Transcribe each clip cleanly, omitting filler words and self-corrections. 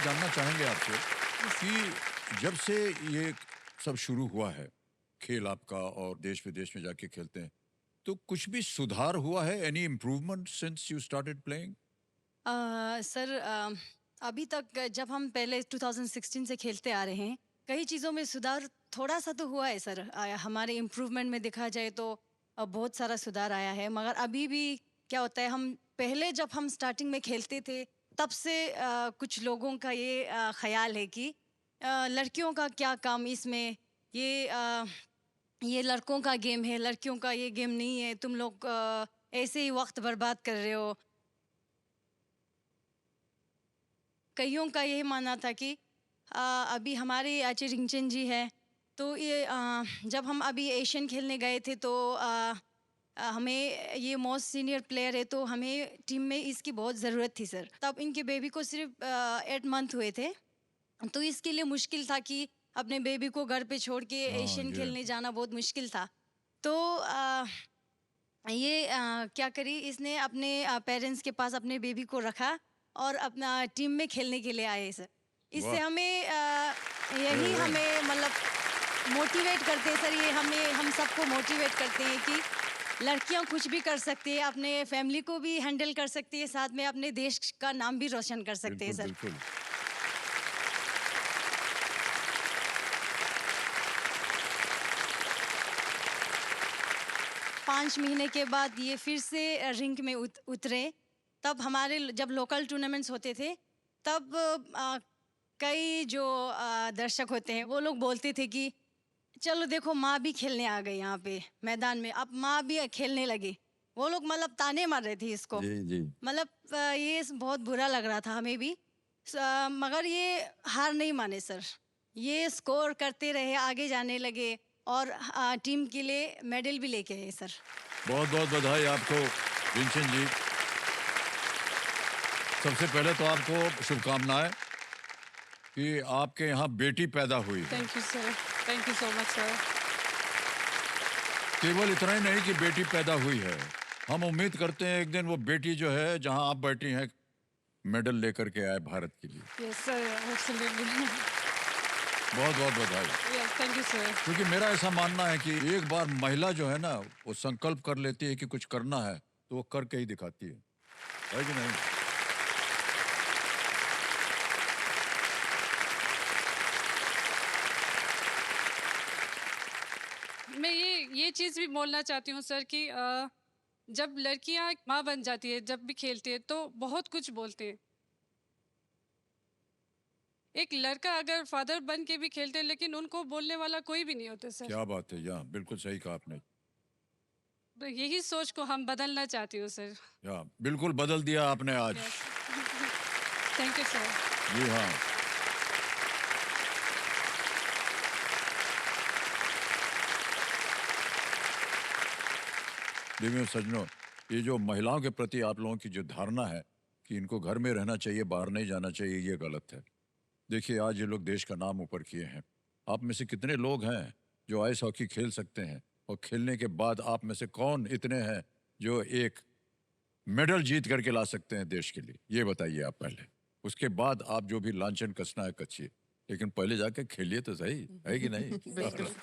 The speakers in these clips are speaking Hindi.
जानना चाहेंगे आपसे कि जब से ये सब शुरू हुआ है, खेल आपका और देश विदेश में जाके खेलते हैं, तो कुछ भी सुधार हुआ है? Any improvement since you started playing? Sir, अभी तक जब हम पहले 2016 से खेलते आ रहे हैं, कई चीज़ों में सुधार थोड़ा सा तो हुआ है सर। हमारे इम्प्रूवमेंट में देखा जाए तो बहुत सारा सुधार आया है, मगर अभी भी क्या होता है, हम पहले जब हम स्टार्टिंग में खेलते थे तब से कुछ लोगों का ये ख्याल है कि लड़कियों का क्या काम इसमें, ये ये लड़कों का गेम है, लड़कियों का ये गेम नहीं है, तुम लोग ऐसे ही वक्त बर्बाद कर रहे हो। कईयों का यही मानना था कि अभी हमारे आचे रिंगचंद जी हैं, तो ये जब हम अभी एशियन खेलने गए थे तो हमें ये मोस्ट सीनियर प्लेयर है, तो हमें टीम में इसकी बहुत ज़रूरत थी सर। तब इनके बेबी को सिर्फ 8 मंथ हुए थे, तो इसके लिए मुश्किल था कि अपने बेबी को घर पे छोड़ के हाँ, एशियन ये खेलने जाना बहुत मुश्किल था। तो ये क्या करी, इसने अपने पेरेंट्स के पास अपने बेबी को रखा और अपना टीम में खेलने के लिए आए सर। इससे वाह! हमें वेरी यही वेल। हमें मतलब मोटिवेट करते हैं सर, ये हमें हम सबको मोटिवेट करते हैं कि लड़कियां कुछ भी कर सकती है, अपने फैमिली को भी हैंडल कर सकती है, साथ में अपने देश का नाम भी रोशन कर सकते हैं बिल्कुल, सर। बिल्कुल। पाँच महीने के बाद ये फिर से रिंक में उतरे। तब हमारे जब लोकल टूर्नामेंट्स होते थे, तब कई जो दर्शक होते हैं वो लोग बोलते थे कि चलो देखो, माँ भी खेलने आ गई यहाँ पे मैदान में, अब माँ भी खेलने लगी। वो लोग मतलब ताने मार रहे थे इसको। जी, जी। मतलब बहुत बुरा लग रहा था हमें भी। मगर ये हार नहीं माने सर, ये स्कोर करते रहे, आगे जाने लगे और टीम के लिए मेडल भी लेके आए सर। बहुत-बहुत बधाई आपको विंसेंट जी। सबसे पहले तो आपको शुभकामनाएँ कि आपके यहाँ बेटी पैदा हुई है। Thank you sir. Thank you so much sir. केवल इतना ही नहीं कि बेटी पैदा हुई है, हम उम्मीद करते हैं एक दिन वो बेटी जो है, जहाँ आप बैठी हैं, मेडल लेकर के आए भारत के लिए। Yes sir, absolutely. बहुत-बहुत बधाई। Yes, thank you sir. क्योंकि मेरा ऐसा मानना है कि एक बार महिला जो है ना, वो संकल्प कर लेती है कि कुछ करना है, तो वो करके ही दिखाती है कि नहीं? मैं ये चीज़ भी बोलना चाहती हूँ सर कि जब लड़कियाँ माँ बन जाती है, जब भी खेलती है तो बहुत कुछ बोलते हैं। एक लड़का अगर फादर बन के भी खेलते हैं, लेकिन उनको बोलने वाला कोई भी नहीं होता सर। क्या बात है, या बिल्कुल सही कहा आपने। तो यही सोच को हम बदलना चाहती हूँ सर। या बिल्कुल बदल दिया आपने आज। यस। Thank you sir. जी हाँ। देखिए सज्जनों, ये जो महिलाओं के प्रति आप लोगों की जो धारणा है कि इनको घर में रहना चाहिए, बाहर नहीं जाना चाहिए, ये गलत है। देखिए आज ये लोग देश का नाम ऊपर किए हैं। आप में से कितने लोग हैं जो आइस हॉकी खेल सकते हैं, और खेलने के बाद आप में से कौन इतने हैं जो एक मेडल जीत करके ला सकते हैं देश के लिए? ये बताइए आप पहले। उसके बाद आप जो भी लांछन कसना है कसिए, लेकिन पहले जाके खेलिए तो सही, है कि नहीं? बिल्कुल।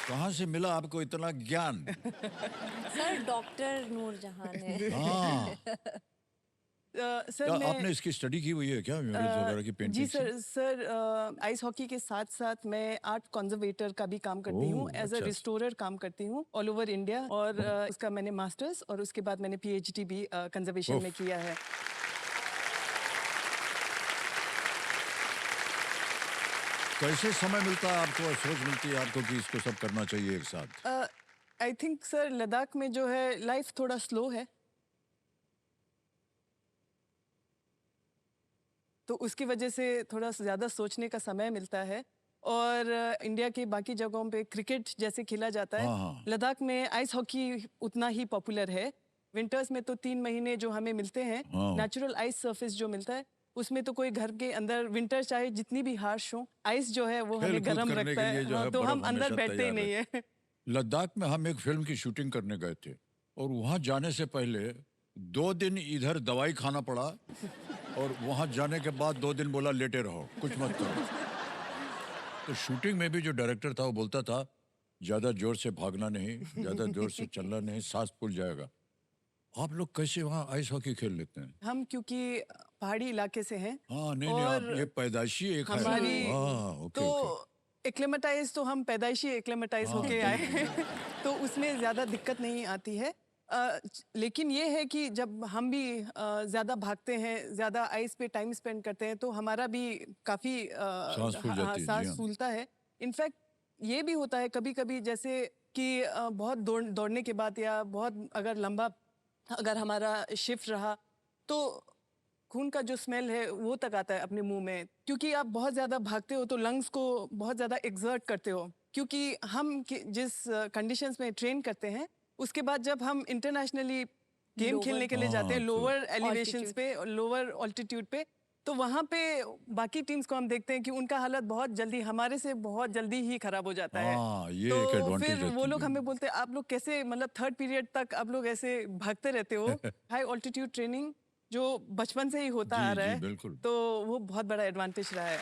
कहाँ से मिला आपको इतना ज्ञान? सर डॉक्टर नूरजहां है। हाँ। सर क्या मैं आपने इसकी स्टडी की हुई है क्या, म्यूरल्स वगैरह की जी पेंटिंग की? सर आइस हॉकी के साथ साथ मैं आर्ट कंजर्वेटर का भी काम करती हूँ, ओह, एज अ अच्छा। रिस्टोरर काम करती हूँ ऑल ओवर इंडिया। और उसका मैंने मास्टर्स और उसके बाद मैंने पीएचडी भी कंजर्वेशन उफ। में किया है। कैसे समय मिलता है आपको और सोच मिलती है आपको कि इसको सब करना चाहिए एक साथ? आई थिंक सर लद्दाख में जो है लाइफ थोड़ा स्लो है, तो उसकी वजह से थोड़ा ज़्यादा सोचने का समय मिलता है। और इंडिया के बाकी जगहों पे क्रिकेट जैसे खेला जाता है, हाँ, हाँ। लद्दाख में आइस हॉकी उतना ही पॉपुलर है। विंटर्स में तो 3 महीने जो हमें मिलते हैं, हाँ। नेचुरल आइस सरफेस जो मिलता है, उसमें तो कोई घर के अंदर विंटर चाहे जितनी भी हार्श हो, आइस जो है वो खेल हमें कूद गर्म करने रखता के है। लिए जो हाँ, है तो हम बर्फ अंदर हमेशा बैठते ही तैयार नहीं रहती है। लद्दाख में हम एक फिल्म की शूटिंग करने गए थे, और वहाँ जाने से पहले 2 दिन इधर दवाई खाना पड़ा और वहां जाने के बाद 2 दिन बोला लेटे रहो, कुछ मत करो। तो शूटिंग में भी जो डायरेक्टर था वो बोलता था ज्यादा जोर से भागना नहीं, ज्यादा जोर से चलना नहीं, सांस फूल जाएगा। आप लोग कैसे वहाँ आइस हॉकी खेल लेते हैं? हम क्योंकि पहाड़ी इलाके से हैं हाँ नहीं नहीं, आप और ये पैदाइशी एक है। हमारी हाँ ओके तो ओके। एक्लेमेटाइज तो हम पैदाइशी एक्लेमेटाइज हाँ, होके आए हैं तो उसमें ज़्यादा दिक्कत नहीं आती है। लेकिन ये है कि जब हम भी ज़्यादा भागते हैं, ज़्यादा आइस पे टाइम स्पेंड करते हैं तो हमारा भी काफ़ी सांस फूल जाती है, जी सांस हाँ। फूलता है। इनफैक्ट ये भी होता है कभी-कभी, जैसे कि बहुत दौड़ने के बाद या बहुत अगर लंबा अगर हमारा शिफ्ट रहा तो खून का जो स्मेल है वो तक आता है अपने मुंह में, क्योंकि आप बहुत ज़्यादा भागते हो तो लंग्स को बहुत ज़्यादा एक्सर्ट करते हो। क्योंकि हम जिस कंडीशंस में ट्रेन करते हैं उसके बाद जब हम इंटरनेशनली गेम Lower खेलने के लिए जाते हैं हाँ, लोअर एलिवेशंस altitude. पे, लोअर ऑल्टीट्यूड पे, तो वहाँ पे बाकी टीम्स को हम देखते हैं कि उनका हालत बहुत जल्दी हमारे से बहुत जल्दी ही खराब हो जाता है। हाँ ये तो एक एडवांटेज फिर रहती वो है, लोग जी। हमें बोलते हैं आप लोग कैसे, मतलब थर्ड पीरियड तक आप लोग ऐसे भागते रहते हो। हाई ऑल्टीट्यूड ट्रेनिंग जो बचपन से ही होता जी आ रहा जी है, बिल्कुल। तो वो बहुत बड़ा एडवांटेज रहा है।